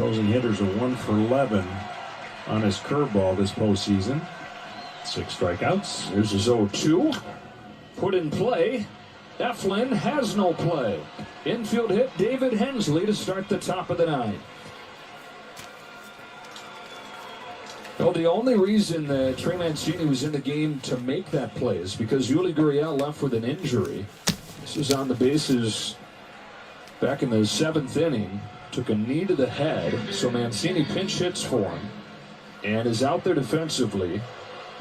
Opposing hitters are 1 for 11 on his curveball this postseason. 6 strikeouts. Here's his 0-2. Put in play. Eflin has no play. Infield hit David Hensley to start the top of the 9th. Well, the only reason that Trey Mancini was in the game to make that play is because Yuli Gurriel left with an injury. This was on the bases back in the 7th inning. Took a knee to the head, so Mancini pinch hits for him and is out there defensively.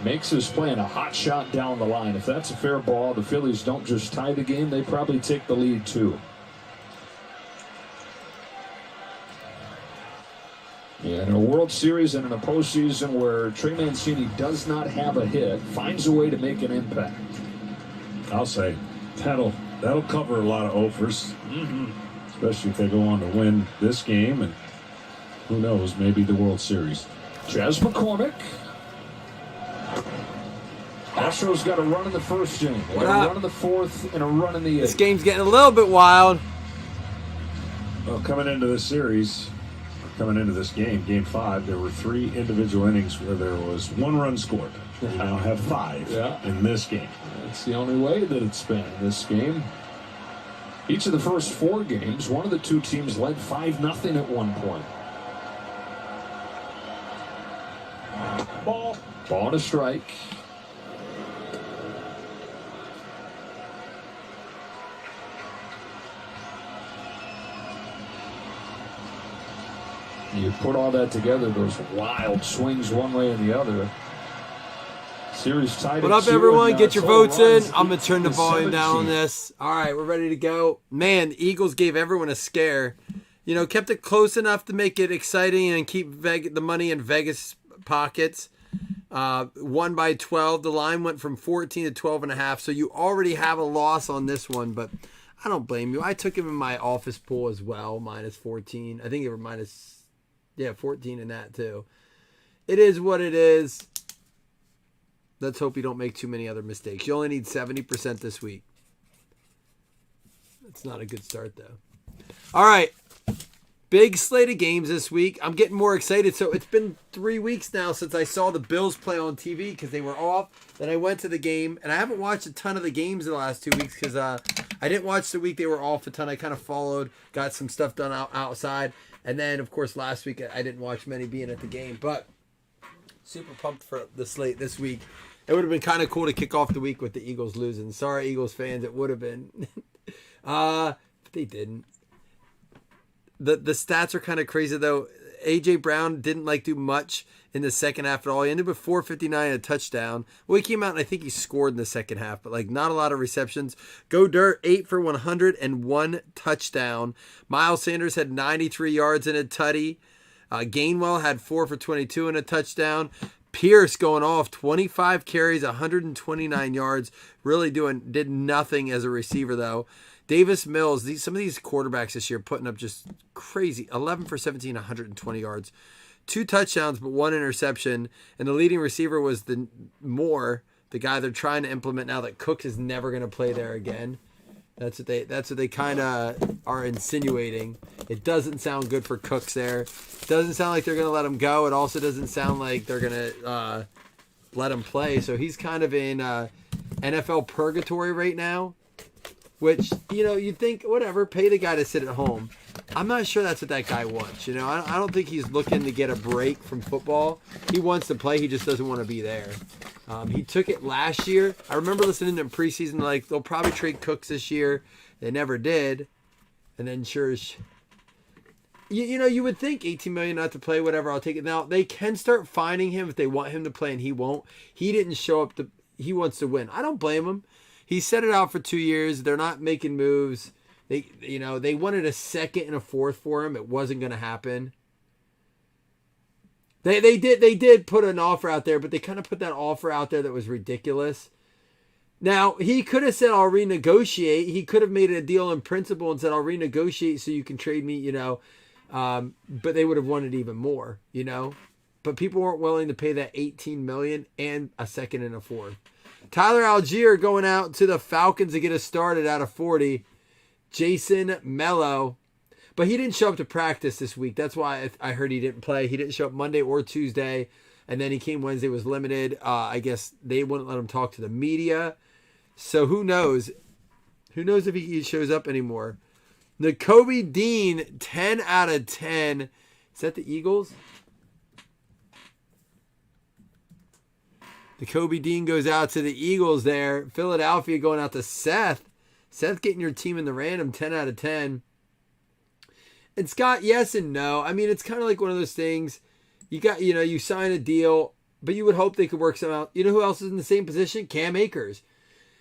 Makes his play in a hot shot down the line. If that's a fair ball, the Phillies don't just tie the game, they probably take the lead too. Yeah, in a World Series and in a postseason where Trey Mancini does not have a hit, finds a way to make an impact. I'll say that'll cover a lot of offers, especially if they go on to win this game and who knows, maybe the World Series. Jazz McCormick. Astros got a run in the first inning. Got a run in the 4th and a run in the 8th. This game's getting a little bit wild. Well, coming into this game, Game 5, there were 3 individual innings where there was 1 run scored. We now have 5 in this game. That's the only way that it's been in this game. Each of the first 4 games, one of the 2 teams led 5-0 at one point. Ball and a strike. You put all that together, those wild swings one way and the other. Series tied. What up, everyone? Get your votes in. I'm going to turn the volume down on this. All right, we're ready to go. Man, the Eagles gave everyone a scare. You know, kept it close enough to make it exciting and keep the money in Vegas pockets. Won by 12. The line went from 14 to 12.5. So you already have a loss on this one, but I don't blame you. I took him in my office pool as well, minus 14. I think they were minus 14 in that too. It is what it is. Let's hope you don't make too many other mistakes. You only need 70% this week. That's not a good start though. All right. Big slate of games this week. I'm getting more excited. So it's been 3 weeks now since I saw the Bills play on TV because they were off. Then I went to the game, and I haven't watched a ton of the games in the last 2 weeks because I didn't watch the week they were off a ton. I kind of followed, got some stuff done outside. And then, of course, last week I didn't watch many being at the game. But super pumped for the slate this week. It would have been kind of cool to kick off the week with the Eagles losing. Sorry, Eagles fans, it would have been. But they didn't. The stats are kind of crazy, though. A.J. Brown didn't do much in the second half at all. He ended with 459 and a touchdown. Well, he came out and I think he scored in the second half, but not a lot of receptions. Go Dirt, 8 for 100 and 1 touchdown. Miles Sanders had 93 yards and a tutty. Gainwell had 4 for 22 and a touchdown. Pierce going off, 25 carries, 129 yards. Really did nothing as a receiver, though. Davis Mills, some of these quarterbacks this year putting up just crazy. 11 for 17, 120 yards. 2 touchdowns, but 1 interception. And the leading receiver was the guy they're trying to implement now that Cook is never going to play there again. That's what they kind of are insinuating. It doesn't sound good for Cooks there. It doesn't sound like they're going to let him go. It also doesn't sound like they're going to let him play. So he's kind of in NFL purgatory right now. Which, you'd think, whatever, pay the guy to sit at home. I'm not sure that's what that guy wants. I don't think he's looking to get a break from football. He wants to play. He just doesn't want to be there. He took it last year. I remember listening to him preseason, they'll probably trade Cooks this year. They never did. And then you would think $18 million not to play, whatever, I'll take it. Now, they can start finding him if they want him to play, and he won't. He didn't show up. He wants to win. I don't blame him. He set it out for 2 years. They're not making moves. They wanted a second and a fourth for him. It wasn't going to happen. They did put an offer out there, but they kind of put that offer out there that was ridiculous. Now, he could have said, I'll renegotiate. He could have made a deal in principle and said, I'll renegotiate so you can trade me, but they would have wanted even more, But people weren't willing to pay that $18 million and a second and a fourth. Tyler Algier going out to the Falcons to get us started out of 40. Jason Mello. But he didn't show up to practice this week. That's why I heard he didn't play. He didn't show up Monday or Tuesday. And then he came Wednesday, was limited. I guess they wouldn't let him talk to the media. So who knows? Who knows if he shows up anymore? Nakobe Dean, 10 out of 10. Is that the Eagles? Nakobe Dean goes out to the Eagles there. Philadelphia going out to Seth. Seth getting your team in the random, 10 out of 10. And Scott, yes and no. I mean, it's kind of like one of those things. You sign a deal, but you would hope they could work some out. You know who else is in the same position? Cam Akers.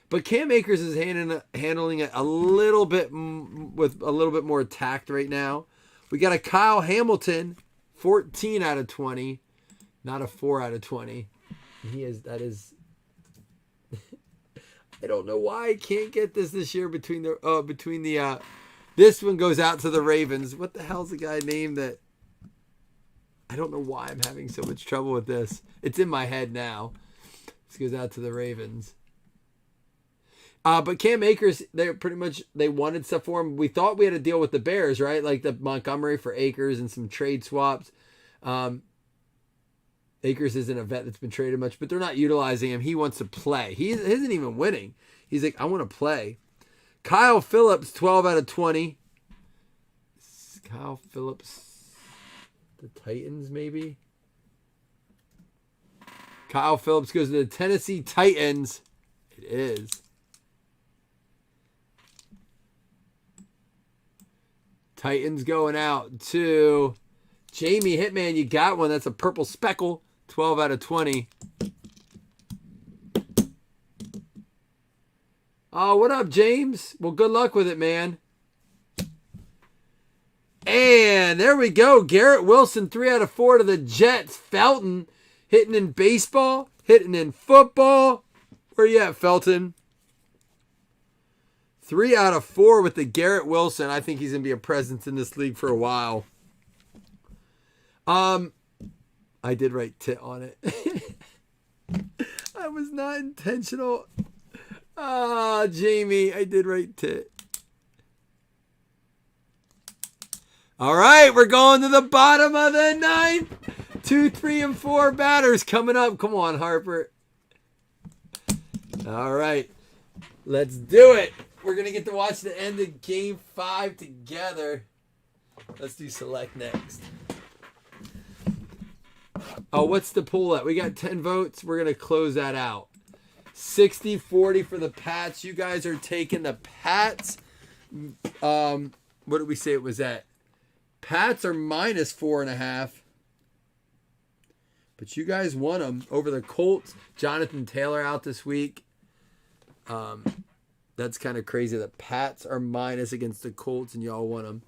But Cam Akers is handling it a little bit with a little bit more tact right now. We got a Kyle Hamilton, 14 out of 20, not a 4 out of 20. That is. I don't know why I can't get this year between the. This one goes out to the Ravens. What the hell's the guy named that? I don't know why I'm having so much trouble with this. It's in my head now. This goes out to the Ravens. But Cam Akers, they wanted stuff for him. We thought we had to deal with the Bears, right? Like the Montgomery for Akers and some trade swaps. Akers isn't a vet that's been traded much, but they're not utilizing him. He wants to play. He isn't even winning. He's like, I want to play. Kyle Phillips, 12 out of 20. Kyle Phillips, the Titans maybe? Kyle Phillips goes to the Tennessee Titans. It is. Titans going out to Jamie Hitman. You got one. That's a purple speckle. 12 out of 20. Oh, what up, James? Well, good luck with it, man. And there we go. Garrett Wilson, 3 out of 4 to the Jets. Felton hitting in baseball, hitting in football. Where you at, Felton? 3 out of 4 with the Garrett Wilson. I think he's going to be a presence in this league for a while. I did write tit on it. I was not intentional. Jamie, I did write tit. All right, we're going to the bottom of the ninth. 2, 3, and 4 batters coming up. Come on, Harper. All right, let's do it. We're going to get to watch the end of Game 5 together. Let's do select next. Oh, what's the poll at? We got 10 votes. We're going to close that out. 60-40 for the Pats. You guys are taking the Pats. What did we say it was at? Pats are minus 4.5. But you guys won them over the Colts. Jonathan Taylor out this week. That's kind of crazy. The Pats are minus against the Colts, and y'all won them.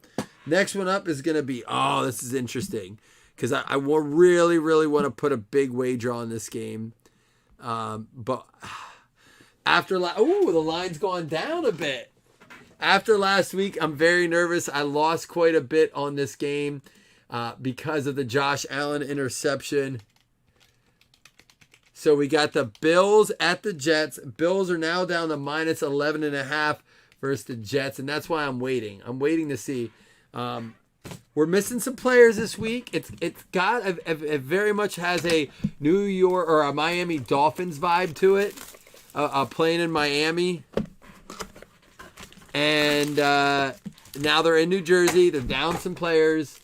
Next one up is going to be, this is interesting. Because I really, really want to put a big wager on this game. But after the line's gone down a bit. After last week, I'm very nervous. I lost quite a bit on this game because of the Josh Allen interception. So we got the Bills at the Jets. Bills are now down to minus 11.5 versus the Jets, and that's why I'm waiting. I'm waiting to see. We're missing some players this week. It very much has a New York or a Miami Dolphins vibe to it. Playing in Miami. And now they're in New Jersey. They're down some players.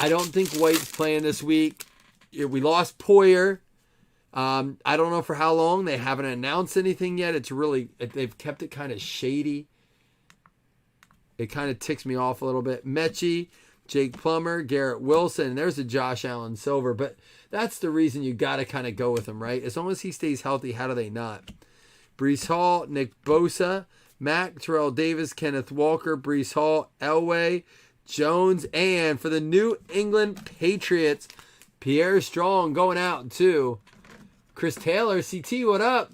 I don't think White's playing this week. We lost Poyer. I don't know for how long. They haven't announced anything yet. They've kept it kind of shady. It kind of ticks me off a little bit. Mechie, Jake Plummer, Garrett Wilson. There's a Josh Allen Silver. But that's the reason you got to kind of go with him, right? As long as he stays healthy, how do they not? Breece Hall, Nick Bosa, Mack, Terrell Davis, Kenneth Walker, Breece Hall, Elway, Jones, and for the New England Patriots, Pierre Strong going out too. Chris Taylor, CT, what up?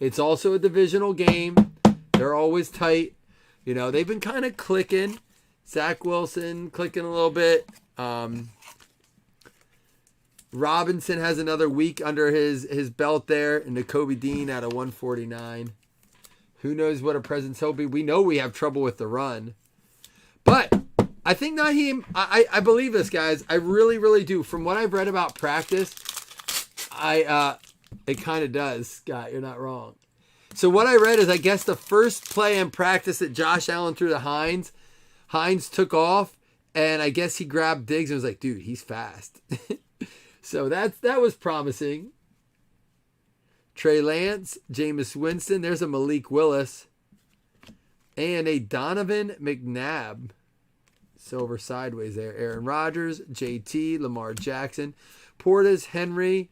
It's also a divisional game. They're always tight. You know, they've been kind of clicking. Zach Wilson clicking a little bit. Robinson has another week under his belt there. And Nakobe Dean at a 149. Who knows what a presence he'll be. We know we have trouble with the run. But I think Naheem, I believe this, guys. I really, really do. From what I've read about practice, it kind of does, Scott. You're not wrong. So what I read is, I guess the first play in practice that Josh Allen threw to Hines took off, and I guess he grabbed Diggs and was like, dude, he's fast. So that was promising. Trey Lance, Jameis Winston. There's a Malik Willis. And a Donovan McNabb. Silver sideways there. Aaron Rodgers, JT, Lamar Jackson, Portis, Henry,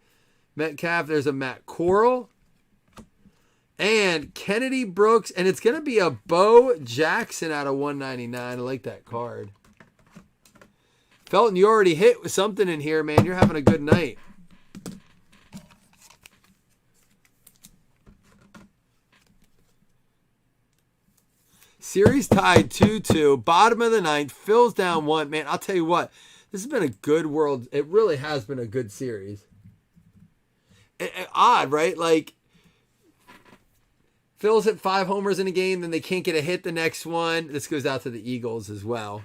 Metcalf. There's a Matt Corral. And Kennedy Brooks. And it's going to be a Bo Jackson out of 199. I like that card. Felton, you already hit with something in here, man. You're having a good night. Series tied 2-2. Bottom of the ninth. Phil's down 1. Man, I'll tell you what. This has been a good world. It really has been a good series. Odd, right? Like, Phil's hit 5 homers in a game, then they can't get a hit the next one. This goes out to the Eagles as well.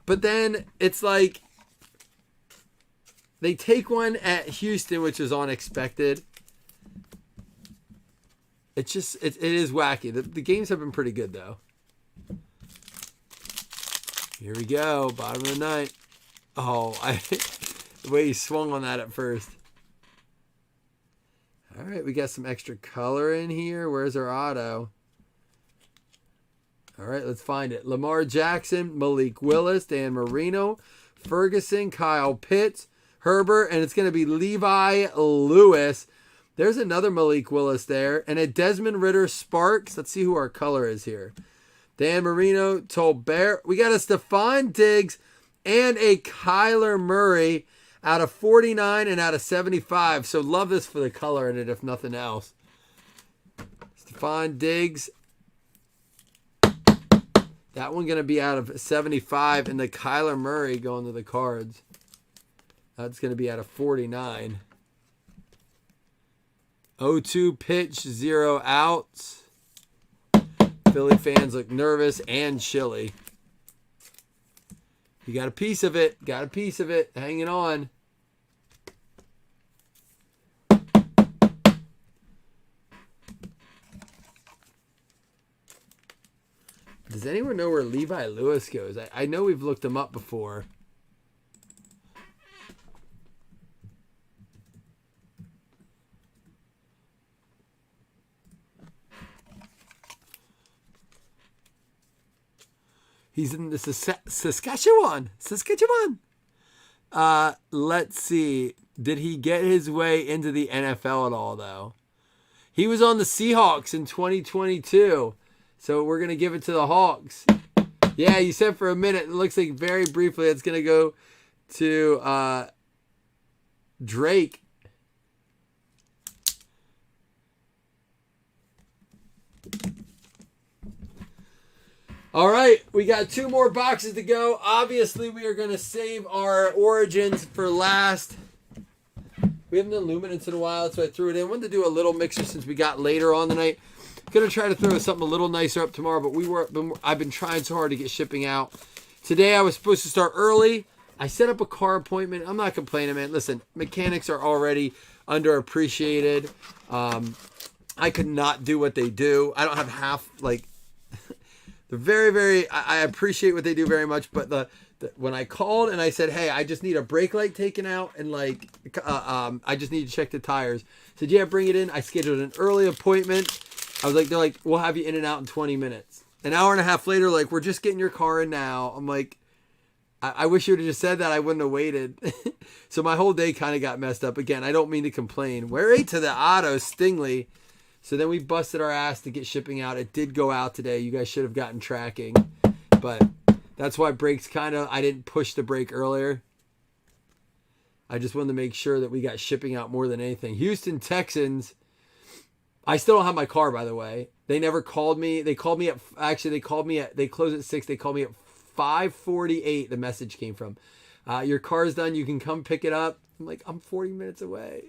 But then it's like they take one at Houston, which is unexpected. It is wacky. The games have been pretty good, though. Here we go. Bottom of the ninth. Oh, the way he swung on that at first. All right, we got some extra color in here. Where's our auto? All right, let's find it. Lamar Jackson, Malik Willis, Dan Marino, Ferguson, Kyle Pitts, Herbert, and it's going to be Levi Lewis. There's another Malik Willis there. And a Desmond Ridder Sparks. Let's see who our color is here. Dan Marino, Tolbert. We got a Stephon Diggs and a Kyler Murray out of 49 and out of 75. So love this for the color in it, if nothing else. Stephon Diggs. That one going to be out of 75. And the Kyler Murray going to the Cards. That's going to be out of 49. 0-2 pitch, 0 outs. Philly fans look nervous and chilly. You got a piece of it. Got a piece of it. Hanging on. Does anyone know where Levi Lewis goes? I know we've looked him up before. He's in the Saskatchewan. Let's see. Did he get his way into the NFL at all, though? He was on the Seahawks in 2022. So we're going to give it to the Hawks. Yeah, you said for a minute. It looks like very briefly it's going to go to Drake. All right, we got 2 more boxes to go. Obviously, we are going to save our Origins for last. We haven't done Luminance in a while, so I threw it in. I wanted to do a little mixer since we got later on the night. Going to try to throw something a little nicer up tomorrow, but I've been trying so hard to get shipping out. Today, I was supposed to start early. I set up a car appointment. I'm not complaining, man. Listen, mechanics are already underappreciated. I could not do what they do. I don't have half, like... They're very, very, I appreciate what they do very much, but when I called and I said, hey, I just need a brake light taken out and I just need to check the tires. I said, yeah, bring it in. I scheduled an early appointment. I was like, they're like, we'll have you in and out in 20 minutes. An hour and a half later, like, we're just getting your car in now. I'm like, I wish you would have just said that. I wouldn't have waited. So my whole day kind of got messed up. Again, I don't mean to complain. We're 8 to the auto, Stingley. So then we busted our ass to get shipping out. It did go out today. You guys should have gotten tracking. But that's why brakes I didn't push the brake earlier. I just wanted to make sure that we got shipping out more than anything. Houston Texans. I still don't have my car, by the way. They never called me. They called me they close at 6. They called me at 5:48. The message came from. Your car's done. You can come pick it up. I'm like, I'm 40 minutes away.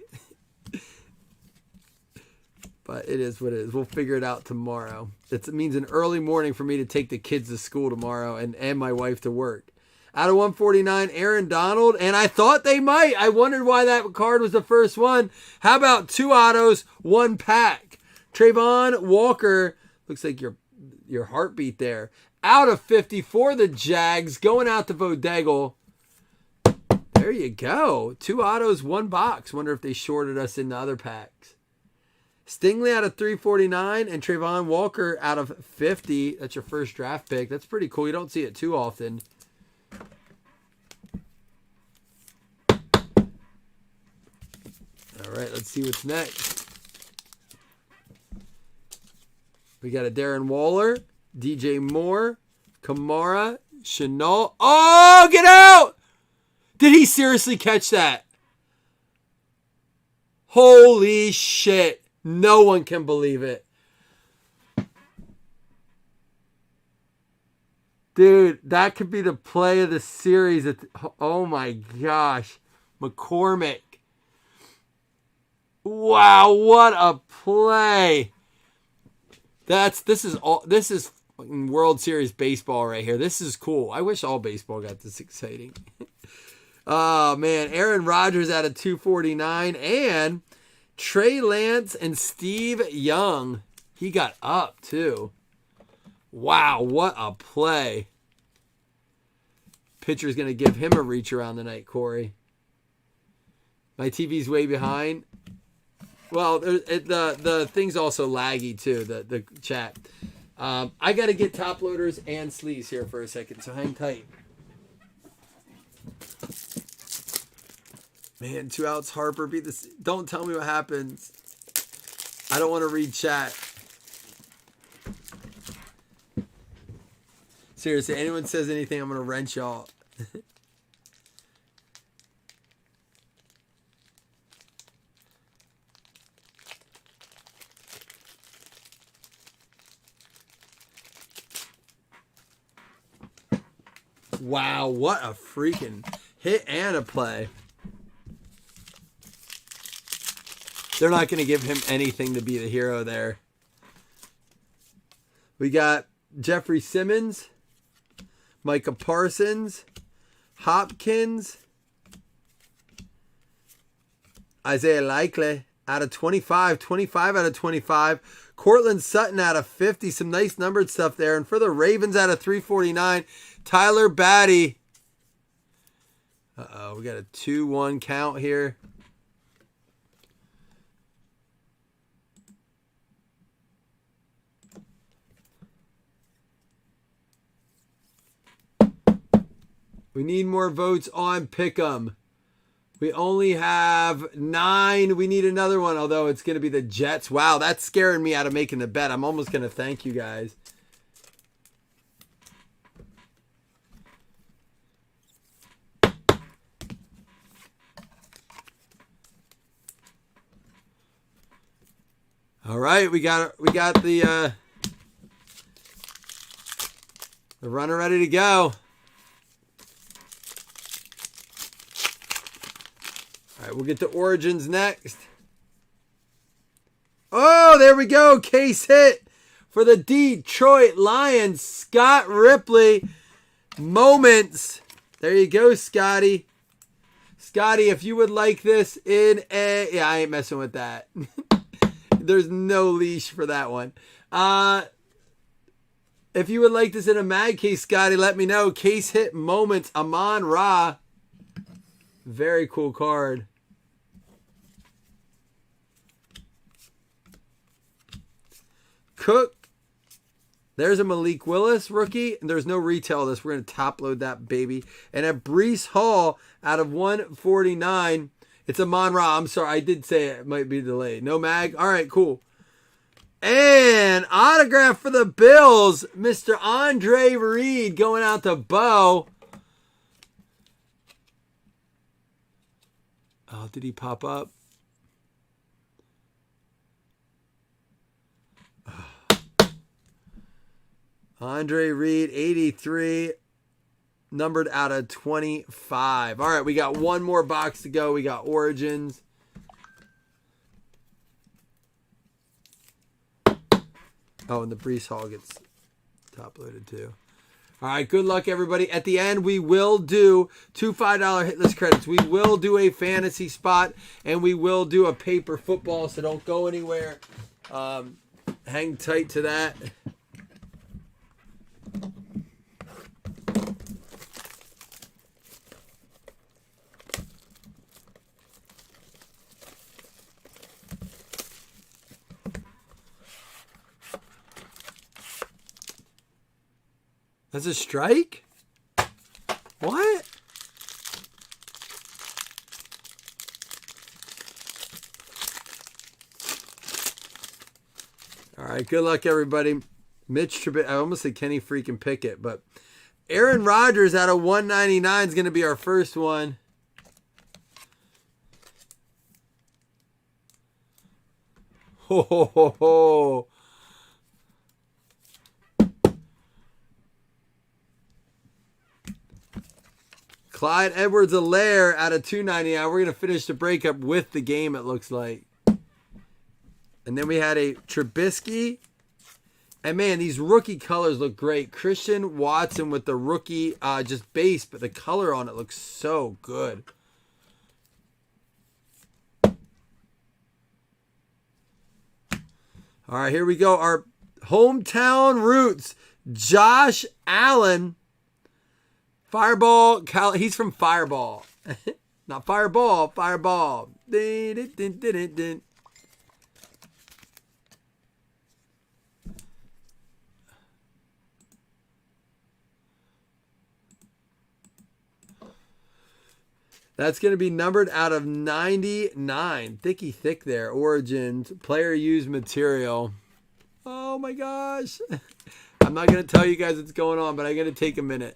But it is what it is. We'll figure it out tomorrow. It means an early morning for me to take the kids to school tomorrow and my wife to work. Out of 149, Aaron Donald. And I thought they might. I wondered why that card was the first one. How about 2 autos, 1 pack? Trayvon Walker. Looks like your heartbeat there. Out of 50 for the Jags. Going out to Vodegal. There you go. 2 autos, 1 box. Wonder if they shorted us in the other packs. Stingley out of 349 and Trayvon Walker out of 50. That's your first draft pick. That's pretty cool. You don't see it too often. All right, let's see what's next. We got a Darren Waller, DJ Moore, Kamara, Chenault. Oh, get out! Did he seriously catch that? Holy shit. No one can believe it. Dude, that could be the play of the series. Oh my gosh. McCormick. Wow, what a play. This is fucking World Series baseball right here. This is cool. I wish all baseball got this exciting. Oh man, Aaron Rodgers out of 249 and Trey Lance and Steve Young. He got up too. Wow, what a play. Pitcher's going to give him a reach around the night, Corey. My TV's way behind. Well, the thing's also laggy too, the chat. I got to get top loaders and sleeves here for a second, so hang tight. Man, 2 outs. Harper beat this. Don't tell me what happens. I don't want to read chat. Seriously, anyone says anything, I'm going to wrench y'all. Wow, what a freaking hit and a play. They're not going to give him anything to be the hero there. We got Jeffrey Simmons, Micah Parsons, Hopkins, Isaiah Likely out of 25, 25 out of 25. Cortland Sutton out of 50. Some nice numbered stuff there. And for the Ravens out of 349, Tyler Batty. Uh-oh, we got a 2-1 count here. We need more votes on Pick'em. We only have 9. We need another one, although it's going to be the Jets. Wow, that's scaring me out of making the bet. I'm almost going to thank you guys. All right, we got the runner ready to go. All right, we'll get to Origins next. Oh, there we go. Case hit for the Detroit Lions. Scott Ripley. Moments. There you go, Scotty. Scotty, if you would like this in a... Yeah, I ain't messing with that. There's no leash for that one. If you would like this in a mag case, Scotty, let me know. Case hit Moments. Amon-Ra. Very cool card. Cook. There's a Malik Willis rookie. And there's no retail of this. We're going to top load that baby. And a Breece Hall out of 149. It's Amon-Ra. I'm sorry. I did say it might be delayed. No mag. All right, cool. And autograph for the Bills. Mr. Andre Reed going out to Bo. Oh, did he pop up? Andre Reed, 83, numbered out of 25. All right, we got one more box to go. We got Origins. Oh, and the Brees Hall gets top loaded too. All right, good luck, everybody. At the end, we will do 2 $5 hit list credits. We will do a fantasy spot, and we will do a paper football, so don't go anywhere. Hang tight to that. That's a strike? What? All right, good luck, everybody. Mitch Trubisky, I almost said Kenny freaking Pickett, but Aaron Rodgers out of 199 is going to be our first one. Ho, ho, ho, ho. Clyde Edwards-Helaire out of 299. We're going to finish the breakup with the game, it looks like. And then we had a Trubisky. And man, these rookie colors look great. Christian Watson with the rookie just base, but the color on it looks so good. All right, here we go. Our hometown roots. Josh Allen. Fireball. He's from Fireball. Not Fireball. Fireball. Din, din, din, din, din. That's going to be numbered out of 99. Thicky thick there. Origins. Player used material. Oh my gosh. I'm not going to tell you guys what's going on, but I'm going to take a minute.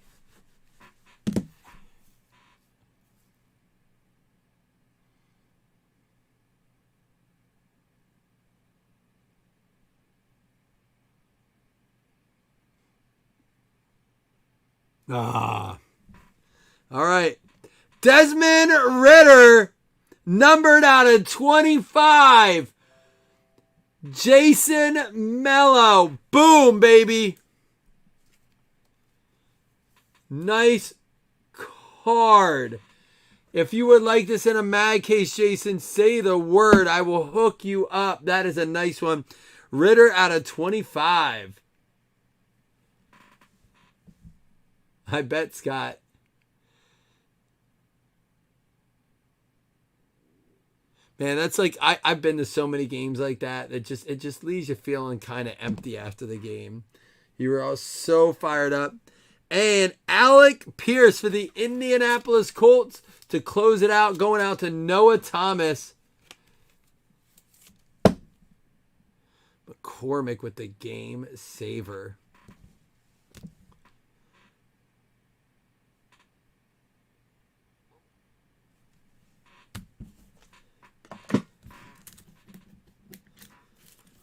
All right. Desmond Ridder, numbered out of 25. Jason Mello. Boom, baby. Nice card. If you would like this in a mag case, Jason, say the word. I will hook you up. That is a nice one. Ridder out of 25. I bet, Scott. Man, that's like I've been to so many games like that. It just leaves you feeling kind of empty after the game. You were all so fired up. And Alec Pierce for the Indianapolis Colts to close it out, going out to Noah Thomas. McCormick with the game saver.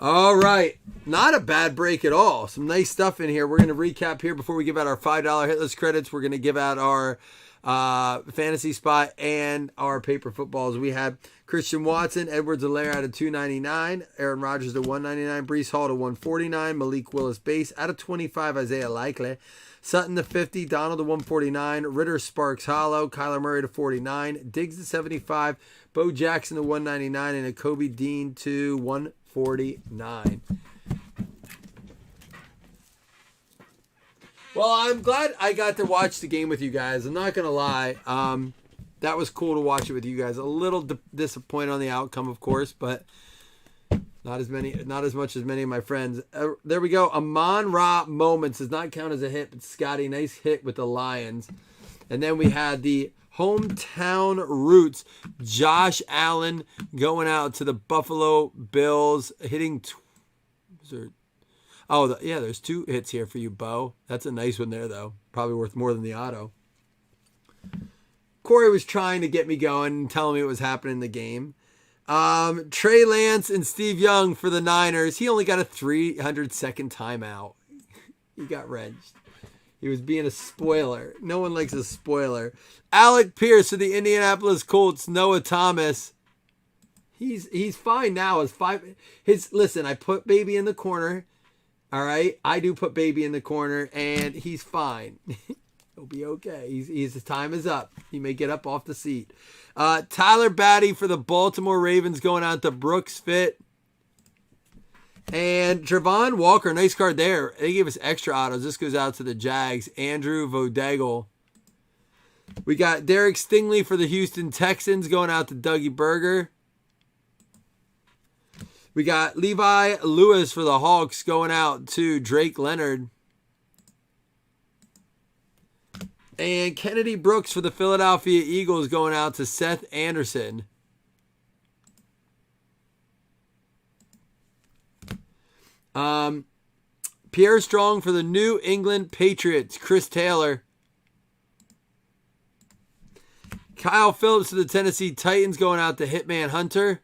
All right. Not a bad break at all. Some nice stuff in here. We're going to recap here before we give out our $5 hitless credits. We're going to give out our fantasy spot and our paper footballs. We had Christian Watson, Edwards-Helaire out of 299, Aaron Rodgers to 199, Brees Hall to 149, Malik Willis base out of 25, Isaiah Likely, Sutton to 50, Donald to 149, Ritter Sparks Hollow, Kyler Murray to 49, Diggs to 75, Bo Jackson to 199, and a Kobe Dean to 149. Well, I'm glad I got to watch the game with you guys. I'm not going to lie. That was cool to watch it with you guys. A little disappointed on the outcome, of course, but not as much as many of my friends. There we go. Amon-Ra Moments does not count as a hit, but Scotty, nice hit with the Lions. And then we had the hometown roots, Josh Allen going out to the Buffalo Bills, hitting. There's 2 hits here for you, Bo. That's a nice one there, though. Probably worth more than the auto. Corey was trying to get me going and telling me what was happening in the game. Trey Lance and Steve Young for the Niners. He only got a 300-second timeout. He got wrenched. He was being a spoiler. No one likes a spoiler. Alec Pierce for the Indianapolis Colts. Noah Thomas. He's fine now. Listen, I put baby in the corner. All right, I do put baby in the corner, and he's fine. He'll be okay. His time is up. He may get up off the seat. Tyler Batty for the Baltimore Ravens going out to Brooks Fit. And Javon Walker, nice card there. They gave us extra autos. This goes out to the Jags. Andrew Vodegel. We got Derek Stingley for the Houston Texans going out to Dougie Berger. We got Levi Lewis for the Hawks going out to Drake Leonard. And Kennedy Brooks for the Philadelphia Eagles going out to Seth Anderson. Pierre Strong for the New England Patriots, Chris Taylor. Kyle Phillips for the Tennessee Titans going out to Hitman Hunter.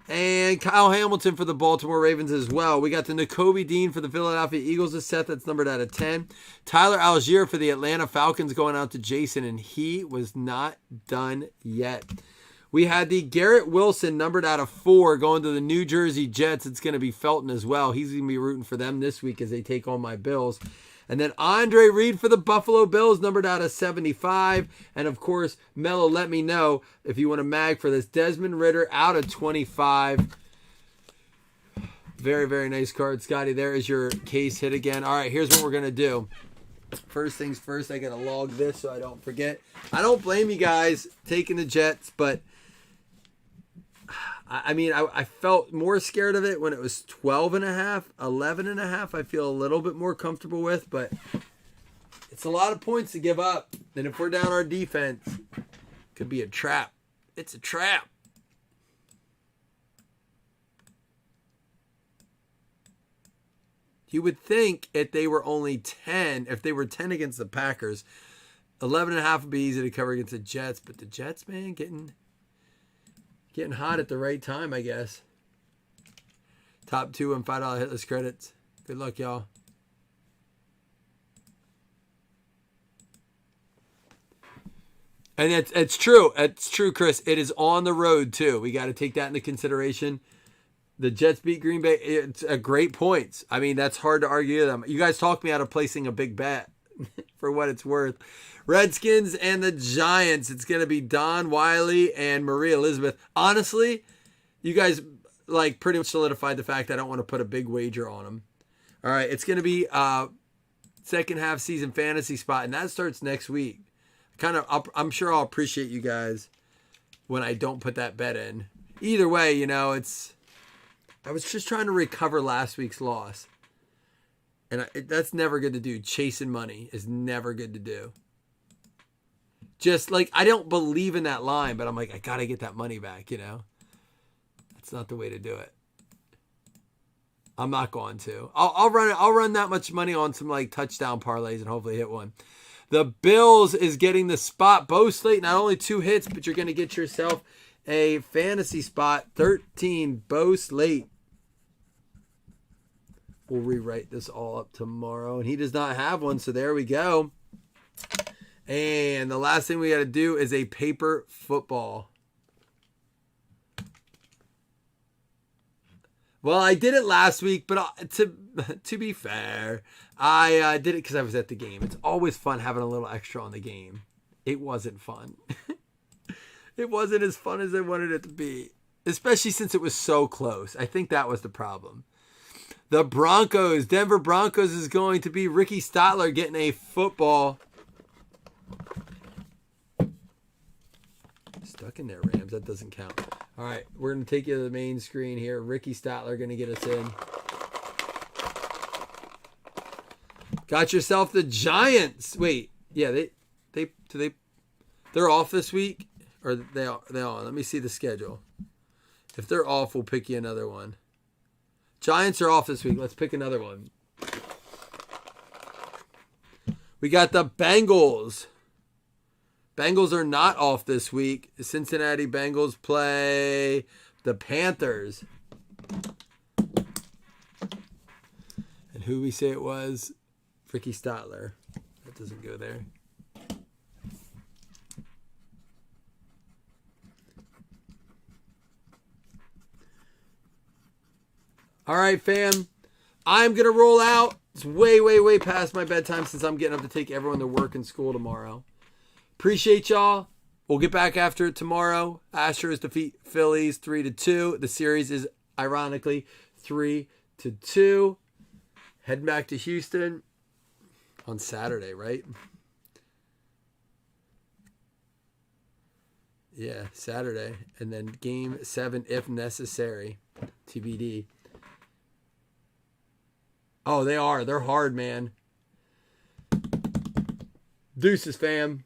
And Kyle Hamilton for the Baltimore Ravens as well. We got the Nakobe Dean for the Philadelphia Eagles, a set that's numbered out of 10. Tyler Algier for the Atlanta Falcons going out to Jason, and he was not done yet. We had the Garrett Wilson numbered out of 4 going to the New Jersey Jets. It's going to be Felton as well. He's going to be rooting for them this week as they take on my Bills. And then Andre Reed for the Buffalo Bills, numbered out of 75. And, of course, Mello, let me know if you want a mag for this. Desmond Ridder out of 25. Very, very nice card. Scotty, there is your case hit again. All right, here's what we're going to do. First things first, I got to log this so I don't forget. I don't blame you guys taking the Jets, but I mean, I felt more scared of it when it was 12.5, 11.5. I feel a little bit more comfortable with, but it's a lot of points to give up. And if we're down our defense, it could be a trap. It's a trap. You would think if they were only 10, if they were 10 against the Packers, 11.5 would be easy to cover against the Jets. But the Jets, man, getting hot at the right time, I guess. Top 2 and $5 hitless credits. Good luck, y'all. And it's true. It's true, Chris. It is on the road, too. We got to take that into consideration. The Jets beat Green Bay. It's a great points. I mean, that's hard to argue with them. You guys talked me out of placing a big bet for what it's worth. Redskins and the Giants. It's going to be Don Wiley and Marie Elizabeth. Honestly, you guys like pretty much solidified the fact that I don't want to put a big wager on them. All right, it's going to be second half season fantasy spot, and that starts next week. I'm sure I'll appreciate you guys when I don't put that bet in. Either way, you know, I was just trying to recover last week's loss. And that's never good to do. Chasing money is never good to do. Just like, I don't believe in that line, but I'm like, I got to get that money back, you know? That's not the way to do it. I'm not going to. I'll run that much money on some like touchdown parlays and hopefully hit one. The Bills is getting the spot. Bo Slate, not only 2 hits, but you're going to get yourself a fantasy spot. 13, Bo Slate. We'll rewrite this all up tomorrow. And he does not have one, so there we go. And the last thing we got to do is a paper football. Well, I did it last week, but to be fair, I did it because I was at the game. It's always fun having a little extra on the game. It wasn't fun. It wasn't as fun as I wanted it to be, especially since it was so close. I think that was the problem. The Broncos, Denver Broncos is going to be Ricky Statler getting a football. Stuck in there, Rams. That doesn't count. All right, we're going to take you to the main screen here. Ricky Statler going to get us in. Got yourself the Giants. Wait, yeah, they're off this week, or they on? Let me see the schedule. If they're off, we'll pick you another one. Giants are off this week. Let's pick another one. We got the Bengals. Bengals are not off this week. The Cincinnati Bengals play the Panthers. And who we say it was? Ricky Statler. That doesn't go there. All right, fam. I'm going to roll out. It's way, way, way past my bedtime since I'm getting up to take everyone to work and school tomorrow. Appreciate y'all. We'll get back after it tomorrow. Astros defeat Phillies 3-2. The series is ironically 3-2. Heading back to Houston on Saturday, right? Yeah, Saturday. And then game 7 if necessary. TBD. Oh, they are. They're hard, man. Deuces, fam.